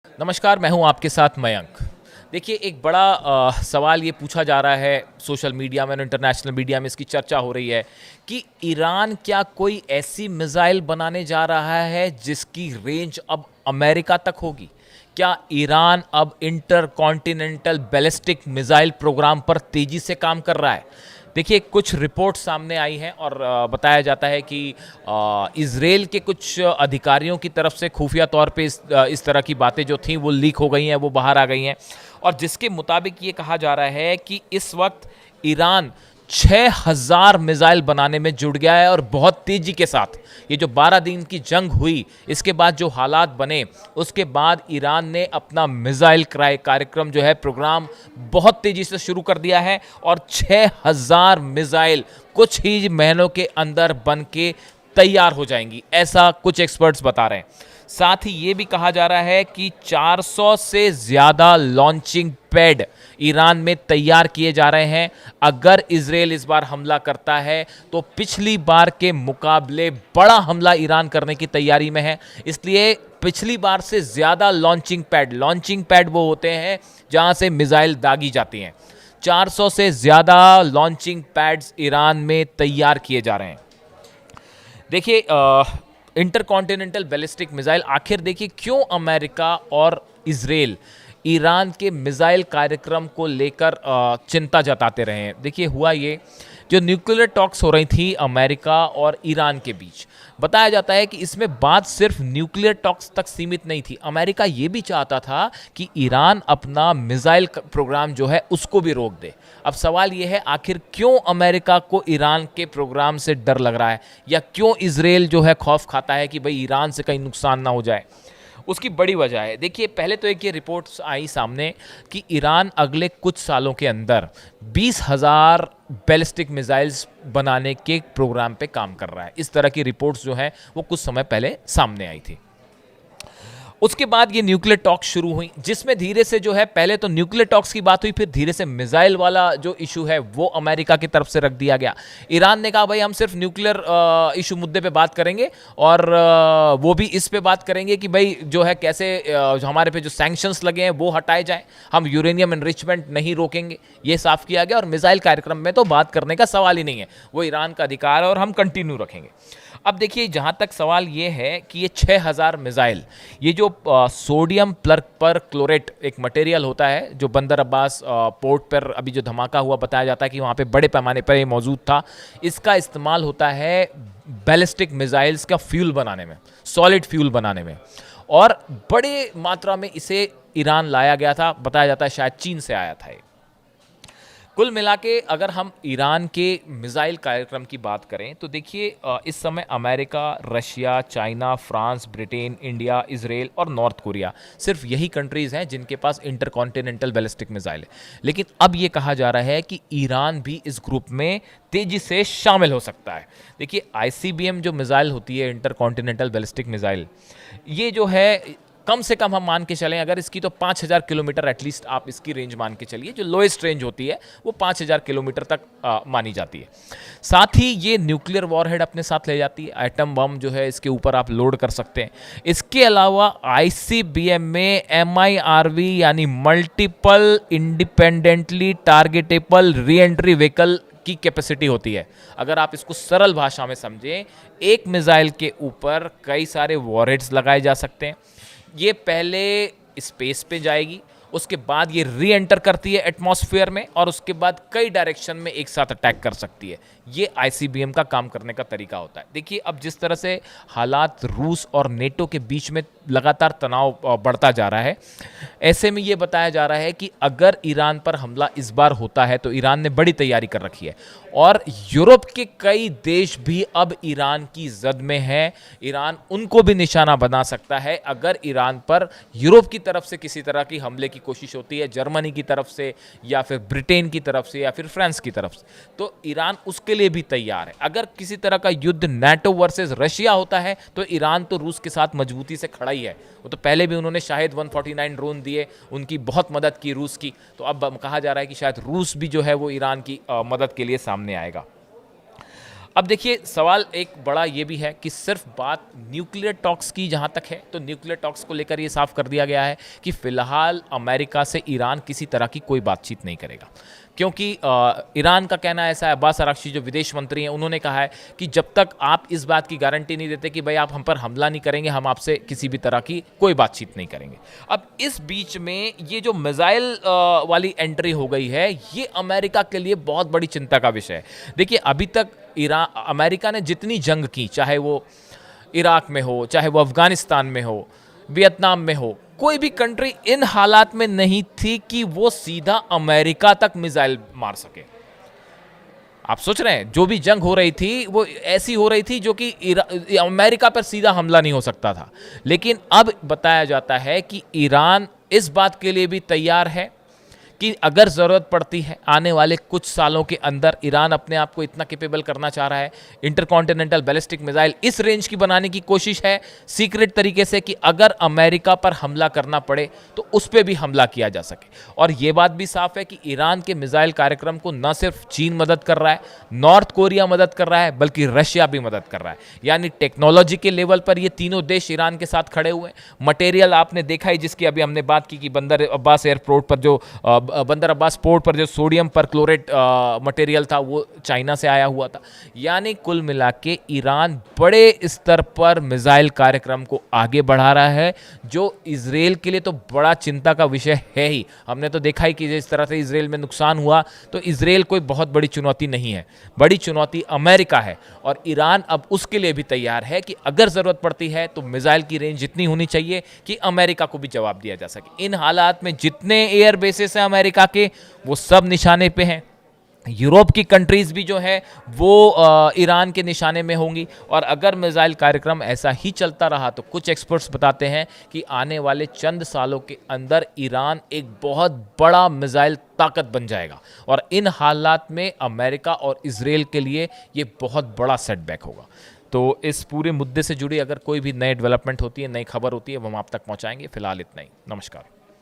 नमस्कार, मैं हूं आपके साथ मयंक। देखिए, एक बड़ा सवाल ये पूछा जा रहा है सोशल मीडिया में और इंटरनेशनल मीडिया में इसकी चर्चा हो रही है कि ईरान क्या कोई ऐसी मिसाइल बनाने जा रहा है जिसकी रेंज अब अमेरिका तक होगी? क्या ईरान अब इंटरकॉन्टिनेंटल बैलिस्टिक मिसाइल प्रोग्राम पर तेजी से काम कर रहा है? देखिए, कुछ रिपोर्ट सामने आई हैं और बताया जाता है कि इज़राइल के कुछ अधिकारियों की तरफ से खुफिया तौर पे इस तरह की बातें जो थीं वो लीक हो गई हैं, वो बाहर आ गई हैं। और जिसके मुताबिक ये कहा जा रहा है कि इस वक्त ईरान 6000 मिसाइल बनाने में जुट गया है और बहुत तेज़ी के साथ। ये जो 12 दिन की जंग हुई, इसके बाद जो हालात बने, उसके बाद ईरान ने अपना मिसाइल कार्यक्रम जो है, प्रोग्राम बहुत तेज़ी से शुरू कर दिया है और 6000 मिसाइल कुछ ही महीनों के अंदर बन के तैयार हो जाएंगी, ऐसा कुछ एक्सपर्ट्स बता रहे हैं। साथ ही ये भी कहा जा रहा है कि 400 से ज़्यादा लॉन्चिंग पैड ईरान में तैयार किए जा रहे हैं। अगर इजराइल इस बार हमला करता है तो पिछली बार के मुकाबले बड़ा हमला ईरान करने की तैयारी में है, इसलिए पिछली बार से ज़्यादा लॉन्चिंग पैड वो होते हैं जहां से मिसाइल दागी जाती हैं। 400 से ज़्यादा लॉन्चिंग पैड्स ईरान में तैयार किए जा रहे हैं। देखिए, इंटरकॉन्टिनेंटल बैलिस्टिक मिसाइल, आखिर देखिए क्यों अमेरिका और इजराइल ईरान के मिसाइल कार्यक्रम को लेकर चिंता जताते रहे हैं। देखिए, हुआ ये, जो न्यूक्लियर टॉक्स हो रही थी अमेरिका और ईरान के बीच, बताया जाता है कि इसमें बात सिर्फ न्यूक्लियर टॉक्स तक सीमित नहीं थी। अमेरिका ये भी चाहता था कि ईरान अपना मिसाइल प्रोग्राम जो है उसको भी रोक दे। अब सवाल ये है, आखिर क्यों अमेरिका को ईरान के प्रोग्राम से डर लग रहा है, या क्यों इजराइल जो है खौफ खाता है कि भाई ईरान से कहीं नुकसान ना हो जाए? उसकी बड़ी वजह है। देखिए, पहले तो एक ये रिपोर्ट्स आई सामने कि ईरान अगले कुछ सालों के अंदर 20,000 बैलिस्टिक मिसाइल्स बनाने के प्रोग्राम पे काम कर रहा है। इस तरह की रिपोर्ट्स जो हैं वो कुछ समय पहले सामने आई थी। उसके बाद ये न्यूक्लियर टॉक्स शुरू हुई, जिसमें धीरे से जो है, पहले तो न्यूक्लियर टॉक्स की बात हुई, फिर धीरे से मिसाइल वाला जो इशू है वो अमेरिका की तरफ से रख दिया गया। ईरान ने कहा भाई हम सिर्फ न्यूक्लियर इशू मुद्दे पे बात करेंगे और वो भी इस पे बात करेंगे कि भाई जो है कैसे हमारे पे जो सैंक्शंस लगे हैं वो हटाए जाएं, हम यूरेनियम एनरिचमेंट नहीं रोकेंगे, ये साफ किया गया। और मिसाइल कार्यक्रम में तो बात करने का सवाल ही नहीं है, वो ईरान का अधिकार है और हम कंटिन्यू रखेंगे। अब देखिए, जहाँ तक सवाल ये है कि ये 6000 मिसाइल, ये जो सोडियम पर क्लोरेट एक मटेरियल होता है जो बंदर अब्बास पोर्ट पर अभी जो धमाका हुआ, बताया जाता है कि वहाँ पे बड़े पैमाने पर ये मौजूद था। इसका इस्तेमाल होता है बैलिस्टिक मिसाइल्स का फ्यूल बनाने में, सॉलिड फ्यूल बनाने में, और बड़े मात्रा में इसे ईरान लाया गया था। बताया जाता है शायद चीन से आया था ये। कुल मिला के अगर हम ईरान के मिसाइल कार्यक्रम की बात करें तो देखिए, इस समय America, Russia, China, France, Britain, India, Israel और नॉर्थ कोरिया, सिर्फ यही कंट्रीज़ हैं जिनके पास इंटरकॉन्टिनेंटल बैलिस्टिक मिसाइल है। लेकिन अब ये कहा जा रहा है कि ईरान भी इस ग्रुप में तेज़ी से शामिल हो सकता है। देखिए, आईसीबीएम जो मिसाइल होती है, इंटरकॉन्टिनेंटल बैलिस्टिक मिसाइल, ये जो है कम से कम हम मान के चलें, अगर इसकी तो 5000 किलोमीटर एटलीस्ट आप इसकी रेंज मान के चलिए। जो लोएस्ट रेंज होती है वो 5000 किलोमीटर तक मानी जाती है। साथ ही ये न्यूक्लियर वॉरहेड अपने साथ ले जाती है, एटम बम जो है इसके ऊपर आप लोड कर सकते हैं। इसके अलावा आईसीबीएम में MIRV यानी multiple independently targetable re entry vehicle की कैपेसिटी होती है। अगर आप इसको सरल भाषा में समझें, एक मिसाइल के ऊपर कई सारे वॉरहेड्स लगाए जा सकते हैं। ये पहले स्पेस पे जाएगी, उसके बाद ये री एंटर करती है एटमॉस्फेयर में, और उसके बाद कई डायरेक्शन में एक साथ अटैक कर सकती है। ये आईसीबीएम का काम करने का तरीका होता है। देखिए, अब जिस तरह से हालात रूस और नेटो के बीच में लगातार तनाव बढ़ता जा रहा है, ऐसे में ये बताया जा रहा है कि अगर ईरान पर हमला इस बार होता है तो ईरान ने बड़ी तैयारी कर रखी है, और यूरोप के कई देश भी अब ईरान की जद में है। ईरान उनको भी निशाना बना सकता है अगर ईरान पर यूरोप की तरफ से किसी तरह की हमले की कोशिश होती है, जर्मनी की तरफ से या फिर ब्रिटेन की तरफ से या फिर फ्रांस की तरफ से, तो ईरान उसके लिए भी तैयार है। अगर किसी तरह का युद्ध नाटो वर्सेस रशिया होता है तो ईरान तो रूस के साथ मजबूती से खड़ा ही है। वो तो पहले भी उन्होंने शायद 149 ड्रोन दिए, उनकी बहुत मदद की रूस की, तो अब कहा जा रहा है कि शायद रूस भी जो है वो ईरान की मदद के लिए सामने आएगा। अब देखिए सवाल एक बड़ा ये भी है कि सिर्फ बात न्यूक्लियर टॉक्स की जहाँ तक है तो न्यूक्लियर टॉक्स को लेकर ये साफ कर दिया गया है कि फिलहाल अमेरिका से ईरान किसी तरह की कोई बातचीत नहीं करेगा, क्योंकि ईरान का कहना ऐसा है, अब्बास अराक्ची जो विदेश मंत्री हैं उन्होंने कहा है कि जब तक आप इस बात की गारंटी नहीं देते कि भाई आप हम पर हमला नहीं करेंगे, हम आपसे किसी भी तरह की कोई बातचीत नहीं करेंगे। अब इस बीच में ये जो मिसाइल वाली एंट्री हो गई है, ये अमेरिका के लिए बहुत बड़ी चिंता का विषय है। देखिए अभी तक अमेरिका ने जितनी जंग की, चाहे वो इराक में हो, चाहे वो अफगानिस्तान में हो, वियतनाम में हो, कोई भी कंट्री इन हालात में नहीं थी कि वो सीधा अमेरिका तक मिसाइल मार सके। आप सोच रहे हैं जो भी जंग हो रही थी वो ऐसी हो रही थी जो कि अमेरिका पर सीधा हमला नहीं हो सकता था। लेकिन अब बताया जाता है कि ईरान इस बात के लिए भी तैयार है कि अगर ज़रूरत पड़ती है आने वाले कुछ सालों के अंदर ईरान अपने आप को इतना कैपेबल करना चाह रहा है, इंटरकॉन्टिनेंटल बैलिस्टिक मिसाइल इस रेंज की बनाने की कोशिश है सीक्रेट तरीके से कि अगर अमेरिका पर हमला करना पड़े तो उस पर भी हमला किया जा सके। और ये बात भी साफ है कि ईरान के मिसाइल कार्यक्रम को न सिर्फ चीन मदद कर रहा है, नॉर्थ कोरिया मदद कर रहा है, बल्कि रशिया भी मदद कर रहा है। यानी टेक्नोलॉजी के लेवल पर ये तीनों देश ईरान के साथ खड़े हुए हैं। मटेरियल आपने देखा ही, जिसकी अभी हमने बात की कि बंदर अब्बास एयरपोर्ट पर जो बंदर अब्बास पोर्ट पर जो सोडियम परक्लोरेट मटेरियल था वो चाइना से आया हुआ था। यानी कुल मिला के ईरान बड़े स्तर पर मिसाइल कार्यक्रम को आगे बढ़ा रहा है, जो इजराइल के लिए तो बड़ा चिंता का विषय है ही। हमने तो देखा ही कि जिस तरह से इजराइल में नुकसान हुआ, तो इजराइल कोई बहुत बड़ी चुनौती नहीं है, बड़ी चुनौती अमेरिका है। और ईरान अब उसके लिए भी तैयार है कि अगर ज़रूरत पड़ती है तो मिसाइल की रेंज जितनी होनी चाहिए कि अमेरिका को भी जवाब दिया जा सके। इन हालात में जितने एयर बेसेस हैं अमेरिका के, वो सब निशाने पे हैं। यूरोप की कंट्रीज भी जो है वो ईरान के निशाने में होंगी। और अगर मिसाइल कार्यक्रम ऐसा ही चलता रहा तो कुछ एक्सपर्ट्स बताते हैं कि आने वाले चंद सालों के अंदर ईरान एक बहुत बड़ा मिसाइल ताकत बन जाएगा। और इन हालात में अमेरिका और इजराइल के लिए ये बहुत बड़ा सेटबैक होगा। तो इस पूरे मुद्दे से जुड़ी अगर कोई भी नई डेवलपमेंट होती है, नई खबर होती है, वो हम आप तक पहुंचाएंगे। फिलहाल इतना ही। नमस्कार।